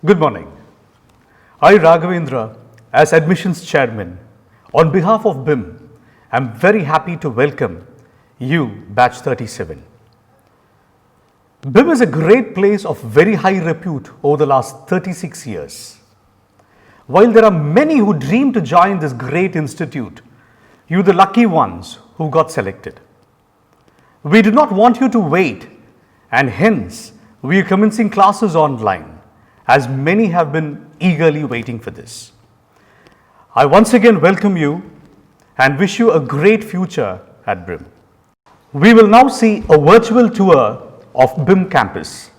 Good morning. I, Raghavendra, as Admissions Chairman, on behalf of BIM, am very happy to welcome you, Batch 37. BIM is a great place of very high repute over the last 36 years. While there are many who dream to join this great institute, you are the lucky ones who got selected. We do not want you to wait, and hence we are commencing classes online, as many have been eagerly waiting for this. I once again welcome you and wish you a great future at BIM. We will now see a virtual tour of BIM campus.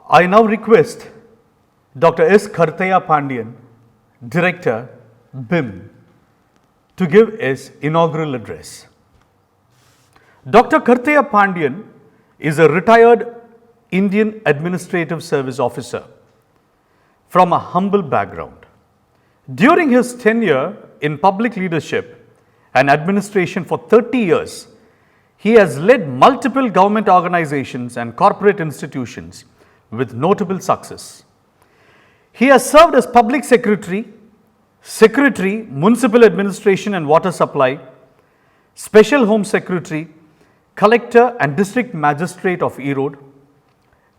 I now request Dr. S. Karthaya Pandian, Director, BIM, to give his inaugural address. Dr. Karthaya Pandian is a retired Indian Administrative Service Officer from a humble background. During his tenure in public leadership and administration for 30 years, he has led multiple government organizations and corporate institutions with notable success. He has served as Public Secretary, Municipal Administration and Water Supply, Special Home Secretary, Collector and District Magistrate of Erode,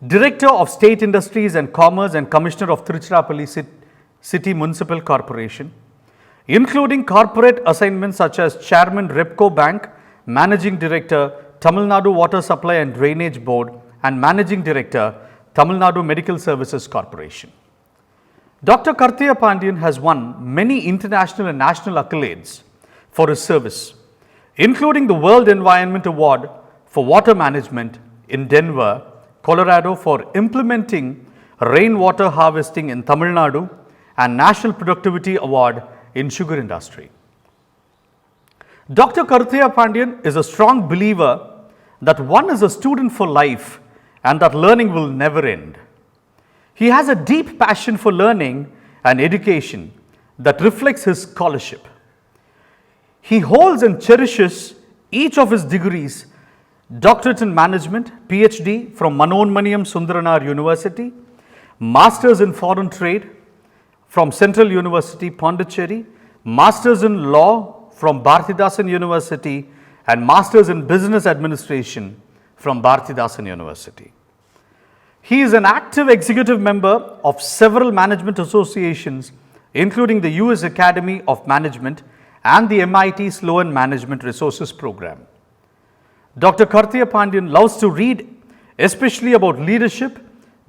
Director of State Industries and Commerce and Commissioner of Tiruchirappalli City Municipal Corporation, including corporate assignments such as Chairman Repco Bank, Managing Director, Tamil Nadu Water Supply and Drainage Board, and Managing Director, Tamil Nadu Medical Services Corporation. Dr. Karthaya Pandian has won many international and national accolades for his service, including the World Environment Award for Water Management in Denver, Colorado for implementing rainwater harvesting in Tamil Nadu and National Productivity Award in sugar industry. Dr. Karthaya Pandian is a strong believer that one is a student for life and that learning will never end. He has a deep passion for learning and education that reflects his scholarship. He holds and cherishes each of his degrees, Doctorate in Management, PhD from Manonmaniam Sundaranar University, Masters in Foreign Trade from Central University, Pondicherry, Masters in Law from Bharathidasan University and Masters in Business Administration from Bharathidasan University. He is an active executive member of several management associations, including the US Academy of Management and the MIT Sloan Management Resources Program. Dr. Karthikeya Pandian loves to read, especially about leadership,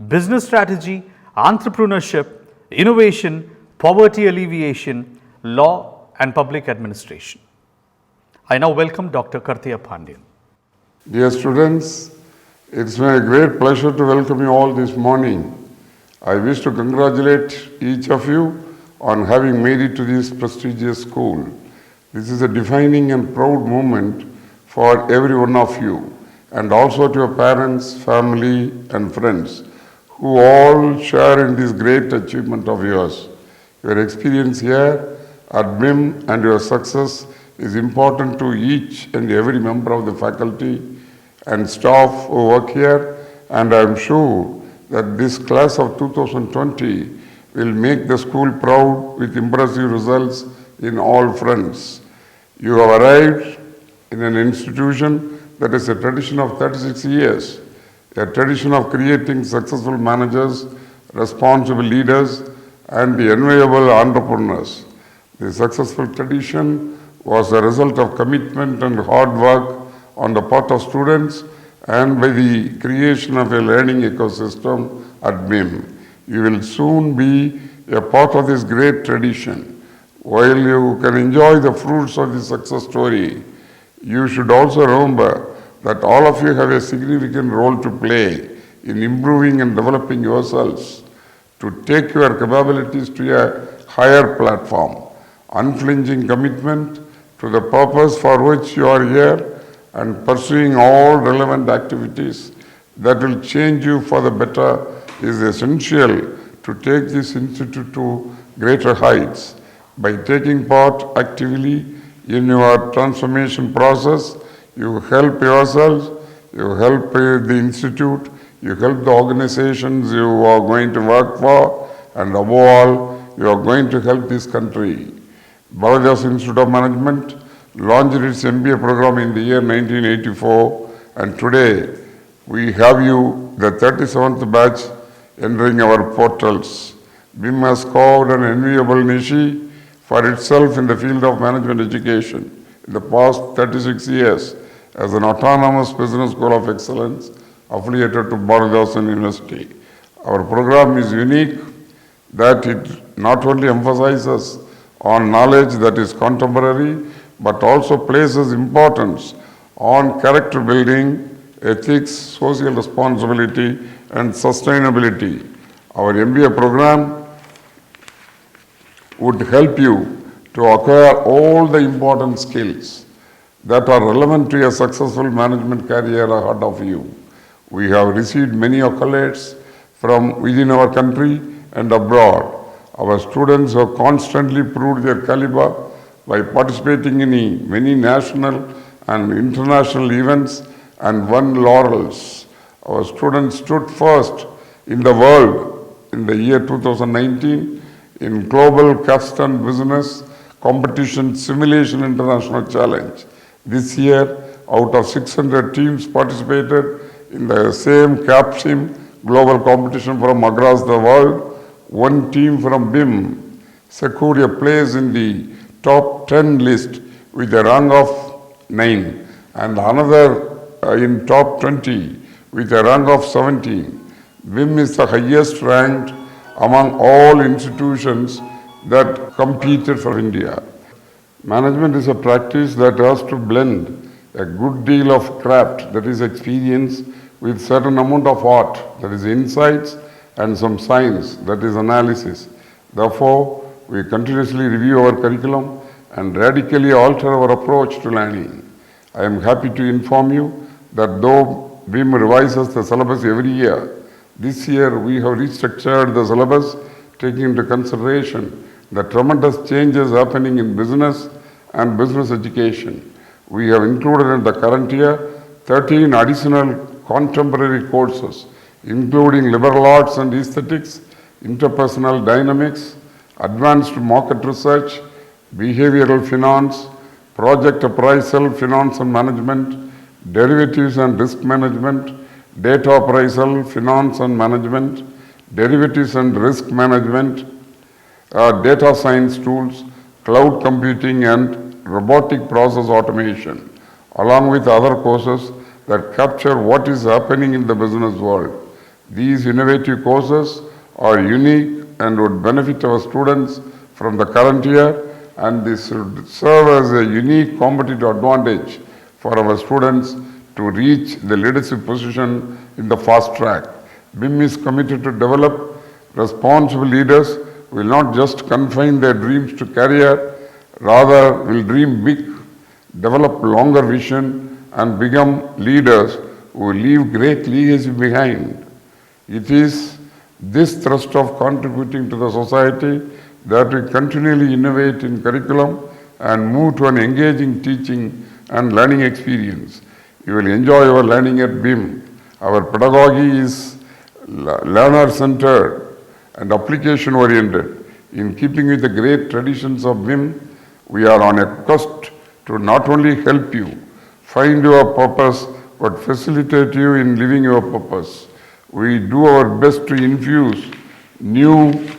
business strategy, entrepreneurship, innovation, poverty alleviation, law, and public administration. I now welcome Dr. Karthikeya Pandian. Dear students, it's my great pleasure to welcome you all this morning. I wish to congratulate each of you on having made it to this prestigious school. This is a defining and proud moment for every one of you, and also to your parents, family, and friends who all share in this great achievement of yours. Your experience here at BIM and your success is important to each and every member of the faculty and staff who work here, and I am sure that this class of 2020 will make the school proud with impressive results in all fronts. You have arrived in an institution that is a tradition of 36 years, a tradition of creating successful managers, responsible leaders, and the enviable entrepreneurs. The successful tradition was a result of commitment and hard work on the part of students and by the creation of a learning ecosystem at BIM. You will soon be a part of this great tradition. While you can enjoy the fruits of this success story, you should also remember that all of you have a significant role to play in improving and developing yourselves to take your capabilities to a higher platform. Unflinching commitment to the purpose for which you are here and pursuing all relevant activities that will change you for the better is essential to take this institute to greater heights. By taking part actively in your transformation process, you help yourselves, you help the institute, you help the organizations you are going to work for, and above all, you are going to help this country. Bharathidasan Institute of Management launched its MBA program in the year 1984, and today we have you, the 37th batch, entering our portals. BIM has carved an enviable niche for itself in the field of management education in the past 36 years as an autonomous business school of excellence affiliated to Bharathidasan University. Our program is unique that it not only emphasizes on knowledge that is contemporary, but also places importance on character building, ethics, social responsibility, and sustainability. Our MBA program would help you to acquire all the important skills that are relevant to a successful management career ahead of you. We have received many accolades from within our country and abroad. Our students have constantly proved their caliber by participating in many national and international events and won laurels. Our students stood first in the world in the year 2019 in Global Capstone Business Competition Simulation International Challenge. This year, out of 600 teams participated in the same CapSim global competition from across the world. One team from BIM secured a place in the top 10 list with a rank of 9 and another in top 20 with a rank of 17. BIM is the highest ranked among all institutions that competed for India. Management is a practice that has to blend a good deal of craft, that is experience, with certain amount of art, that is insights, and some science, that is analysis. Therefore, we continuously review our curriculum and radically alter our approach to learning. I am happy to inform you that though BIM revises the syllabus every year, this year we have restructured the syllabus taking into consideration the tremendous changes happening in business and business education. We have included in the current year 13 additional contemporary courses, including liberal arts and aesthetics, interpersonal dynamics, advanced market research, behavioral finance, project appraisal, finance and management, derivatives and risk management, data appraisal, finance and management, derivatives and risk management, data science tools, cloud computing and robotic process automation, along with other courses that capture what is happening in the business world. These innovative courses are unique and would benefit our students from the current year, and this should serve as a unique competitive advantage for our students to reach the leadership position in the fast track. BIM is committed to develop responsible leaders who will not just confine their dreams to career, rather will dream big, develop longer vision, and become leaders who will leave great legacy behind. It is this thrust of contributing to the society that we continually innovate in curriculum and move to an engaging teaching and learning experience. You will enjoy your learning at BIM. Our pedagogy is learner-centered and application-oriented. In keeping with the great traditions of BIM, we are on a quest to not only help you find your purpose, but facilitate you in living your purpose. We do our best to infuse new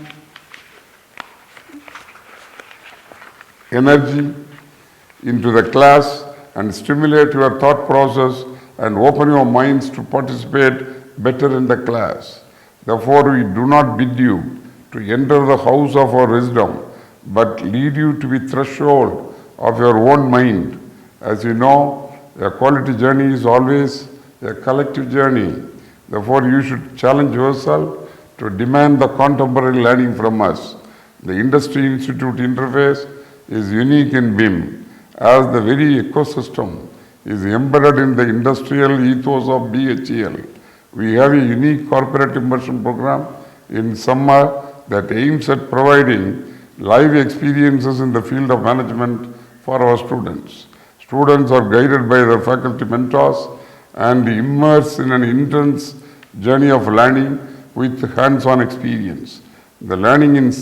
energy into the class and stimulate your thought process and open your minds to participate better in the class. Therefore, we do not bid you to enter the house of our wisdom, but lead you to the threshold of your own mind. As you know, a quality journey is always a collective journey. Therefore, you should challenge yourself to demand the contemporary learning from us. The Industry Institute interface is unique in BIM, as the very ecosystem is embedded in the industrial ethos of BHEL. We have a unique corporate immersion program in summer that aims at providing live experiences in the field of management for our students. Students are guided by their faculty mentors and immersed in an intense journey of learning with hands-on experience. The learning in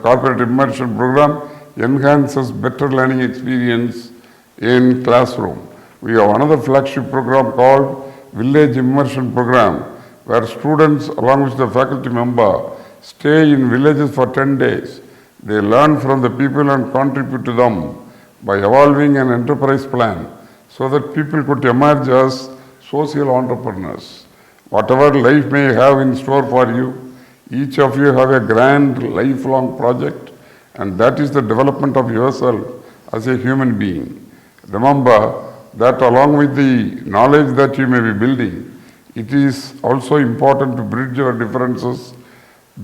corporate immersion program enhances better learning experience in classroom. We have another flagship program called Village Immersion Program, where students along with the faculty member stay in villages for 10 days. They learn from the people and contribute to them by evolving an enterprise plan so that people could emerge as social entrepreneurs. Whatever life may have in store for you, each of you have a grand lifelong project, and that is the development of yourself as a human being. Remember that along with the knowledge that you may be building, it is also important to bridge your differences,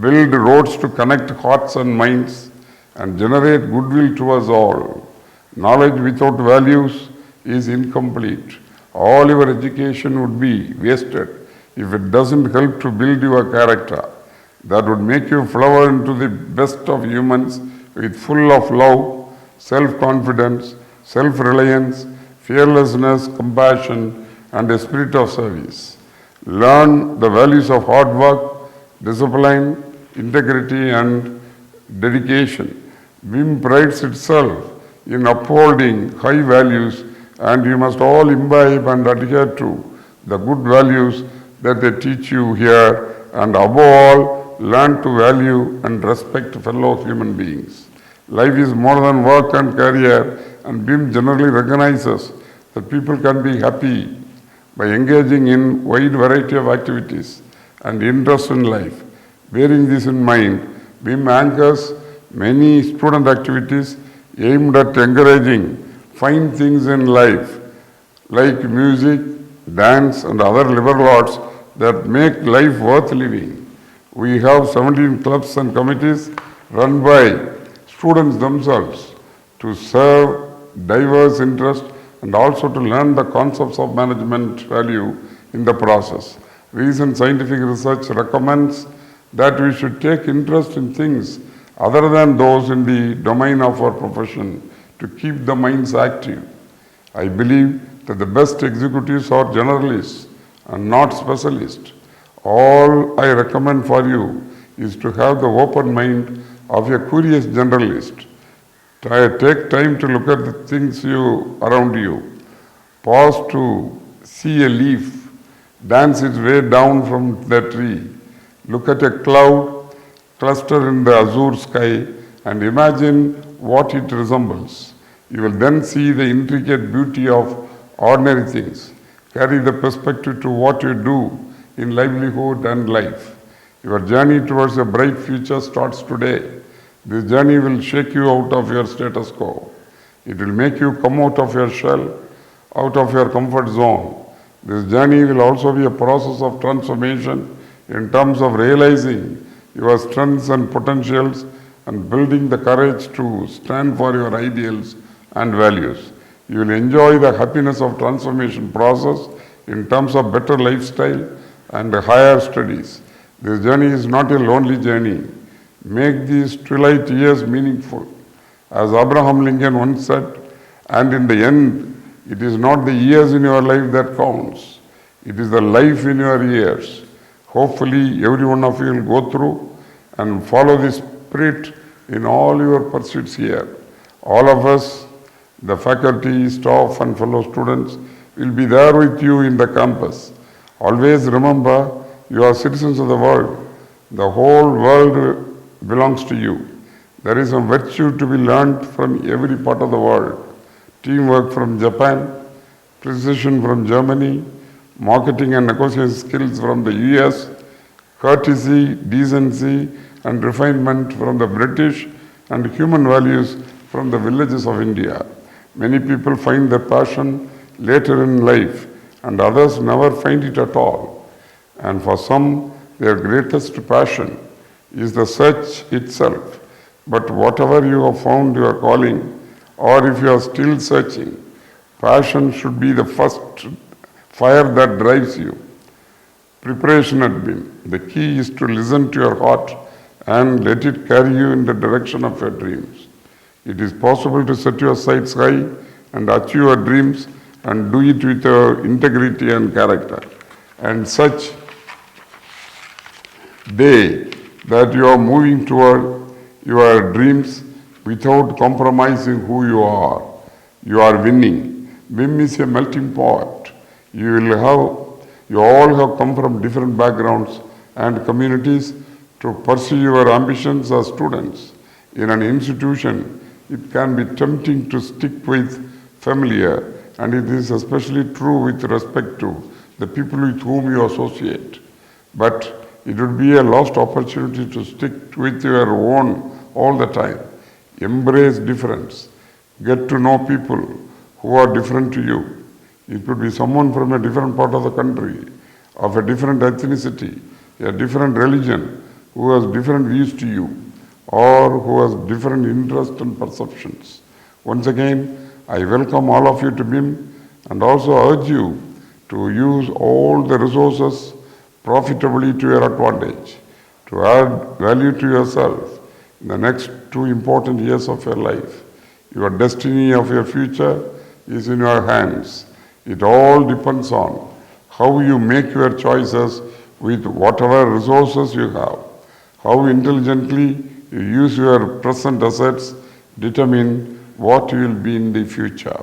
build roads to connect hearts and minds, and generate goodwill towards all. Knowledge without values is incomplete. All your education would be wasted if it doesn't help to build your character. That would make you flower into the best of humans with full of love, self-confidence, self-reliance, fearlessness, compassion, and a spirit of service. Learn the values of hard work, discipline, integrity, and dedication. BIM prides itself in upholding high values, and you must all imbibe and adhere to the good values that they teach you here, and above all, learn to value and respect fellow human beings. Life is more than work and career, and BIM generally recognizes that people can be happy by engaging in wide variety of activities and interest in life. Bearing this in mind, BIM anchors many student activities aimed at encouraging fine things in life like music, dance, and other liberal arts that make life worth living. We have 17 clubs and committees run by students themselves to serve diverse interests and also to learn the concepts of management value in the process. Recent scientific research recommends that we should take interest in things other than those in the domain of our profession to keep the minds active. I believe that the best executives are generalists and not specialists. All I recommend for you is to have the open mind of a curious generalist. Try to learn the concepts of management value in the process. Recent scientific research recommends that we should take interest in things other than those in the domain of our profession to keep the minds active. I believe that the best executives are generalists and not specialists. All I recommend for you is to have the open mind of a curious generalist. Take time to look at the things around you. Pause to see a leaf dance its way down from the tree. Look at a cloud cluster in the azure sky and imagine what it resembles. You will then see the intricate beauty of ordinary things. Carry the perspective to what you do in livelihood and life. Your journey towards a bright future starts today. This journey will shake you out of your status quo. It will make you come out of your shell, out of your comfort zone. This journey will also be a process of transformation in terms of realizing your strengths and potentials and building the courage to stand for your ideals and values. You will enjoy the happiness of transformation process in terms of better lifestyle and higher studies. This journey is not a lonely journey. Make these twilight years meaningful. As Abraham Lincoln once said, and in the end, it is not the years in your life that counts. It is the life in your years. Hopefully, every one of you will go through and follow this spirit in all your pursuits here. All of us, the faculty, staff, and fellow students, will be there with you in the campus. Always remember, you are citizens of the world. The whole world belongs to you. There is a virtue to be learned from every part of the world. Teamwork from Japan, precision from Germany, marketing and negotiation skills from the US, courtesy, decency, and refinement from the British, and human values from the villages of India. Many people find their passion later in life, and others never find it at all. And for some, their greatest passion is the search itself. But whatever you have found your calling, or if you are still searching, passion should be the first fire that drives you. Preparation at BIM. The key is to listen to your heart and let it carry you in the direction of your dreams. It is possible to set your sights high and achieve your dreams and do it with integrity and character. And such day that you are moving toward your dreams without compromising who you are. You are winning. BIM is a melting pot. You all have come from different backgrounds and communities to pursue your ambitions as students. In an institution, it can be tempting to stick with familiar, and it is especially true with respect to the people with whom you associate. But it would be a lost opportunity to stick with your own all the time. Embrace difference. Get to know people who are different to you. It could be someone from a different part of the country, of a different ethnicity, a different religion, who has different views to you, or who has different interests and perceptions. Once again, I welcome all of you to BIM and also urge you to use all the resources profitably to your advantage, to add value to yourself in the next 2 important years of your life. Your destiny of your future is in your hands. It all depends on how you make your choices with whatever resources you have. How intelligently you use your present assets determine what you will be in the future.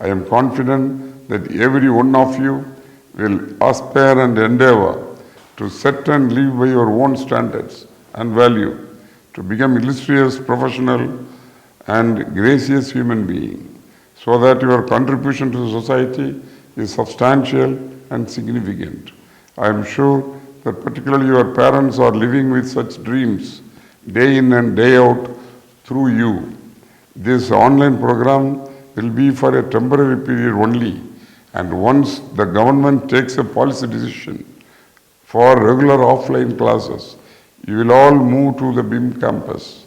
I am confident that every one of you will aspire and endeavor to set and live by your own standards and value, to become illustrious professional and gracious human being, so that your contribution to society is substantial and significant. I am sure that particularly your parents are living with such dreams day in and day out through you. This online program will be for a temporary period only, and once the government takes a policy decision for regular offline classes, you will all move to the BIM campus.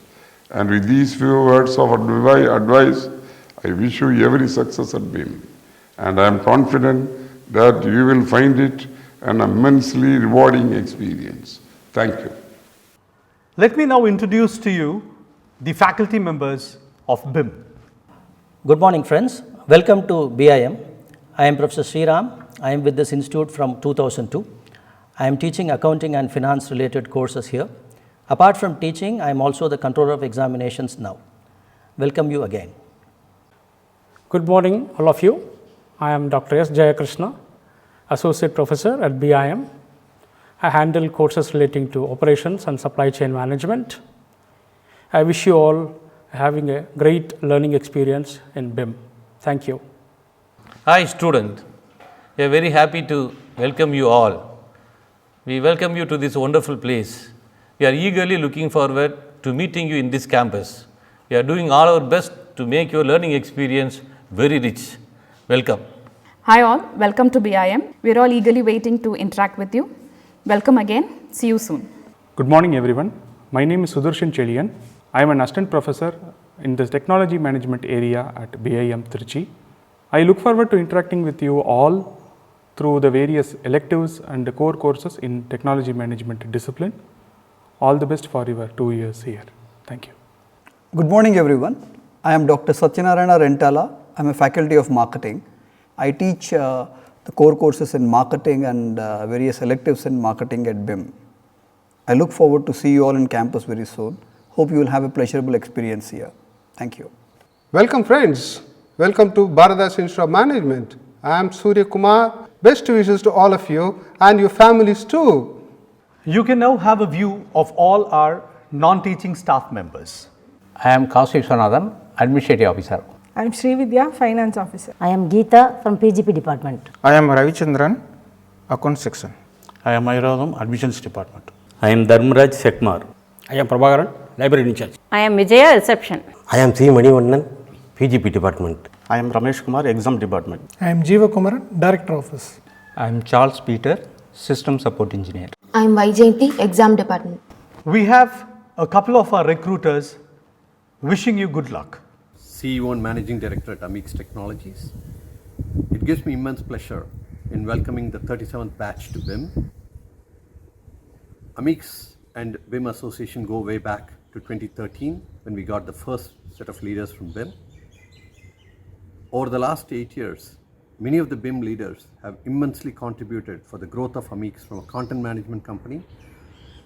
And with these few words of advice, I wish you every success at BIM. And I am confident that you will find it an immensely rewarding experience. Thank you. Let me now introduce to you the faculty members of BIM. Good morning, friends. Welcome to BIM. I am Professor Sriram. I am with this institute from 2002. I am teaching accounting and finance related courses here. Apart from teaching, I am also the controller of examinations now. welcome you again. Good morning, all of you. I am Dr. S. Jayakrishna, Associate Professor at BIM. I handle courses relating to operations and supply chain management. I wish you all having a great learning experience in BIM. Thank you. Hi student, we are very happy to welcome you all. We welcome you to this wonderful place. We are eagerly looking forward to meeting you in this campus. We are doing all our best to make your learning experience very rich. Welcome. Hi all, welcome to BIM. We are all eagerly waiting to interact with you. Welcome again. See you soon. Good morning everyone. My name is Sudarshan Chelian. I am an assistant professor in the technology management area at BIM Trichy. I look forward to interacting with you all through the various electives and the core courses in technology management discipline. All the best for your 2 years here. Thank you. Good morning everyone. I am Dr. Satyanarayana Rentala. I am a faculty of marketing. I teach the core courses in marketing and various electives in marketing at BIM. I look forward to see you all in campus very soon. Hope you will have a pleasurable experience here. Thank you. Welcome friends. Welcome to Bharadas Institute of Management. I am Surya Kumar. Best wishes to all of you and your families too. You can now have a view of all our non-teaching staff members. I am Kaustubh Viswanathan, Administrative Officer. I am Srividya, Finance Officer. I am Geeta from PGP Department. I am Ravichandran, Account Section. I am Ayuradham, Admissions Department. I am Dharmaraj Sekmar. I am Prabhakaran, Library in charge. I am Vijaya, Reception. I am C. Manivannan, PGP Department. I am Ramesh Kumar, Exam Department. I am Jeeva Kumar, Director Office. I am Charles Peter, System Support Engineer. I am Vaijayanti, Exam Department. We have a couple of our recruiters wishing you good luck. CEO and Managing Director at Amix Technologies. It gives me immense pleasure in welcoming the 37th batch to BIM. Amix and BIM Association go way back to 2013 when we got the first set of leaders from BIM. Over the last 8 years, many of the BIM leaders have immensely contributed for the growth of Amix from a content management company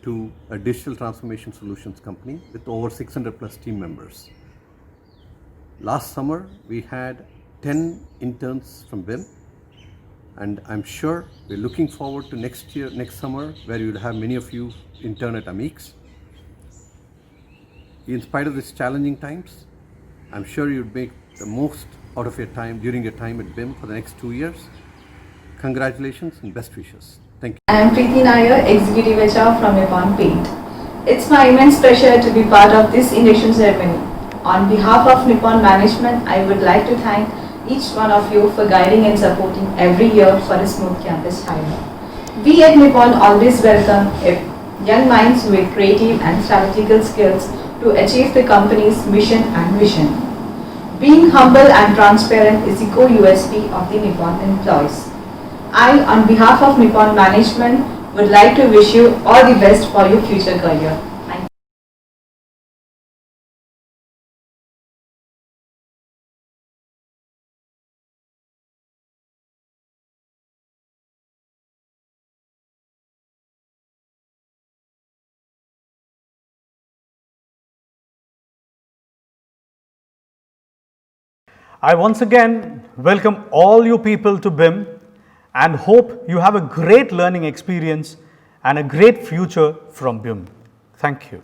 to a digital transformation solutions company with over 600 plus team members. Last summer, we had 10 interns from BIM, and I'm sure we're looking forward to next summer, where you'll have many of you intern at Amix. In spite of these challenging times, I'm sure you'd make the most out of your time during your time at BIM for the next 2 years. Congratulations and best wishes. Thank you. I am Preeti Nair, Executive HR from Nippon Paint. It's my immense pleasure to be part of this induction ceremony. On behalf of Nippon Management, I would like to thank each one of you for guiding and supporting every year for a smooth campus hire. We at Nippon always welcome young minds with creative and strategical skills to achieve the company's mission and vision. Being humble and transparent is the core USP of the Nippon employees. I, on behalf of Nippon Management, would like to wish you all the best for your future career. Thank you. I once again welcome all you people to BIM and hope you have a great learning experience and a great future from BIM. Thank you.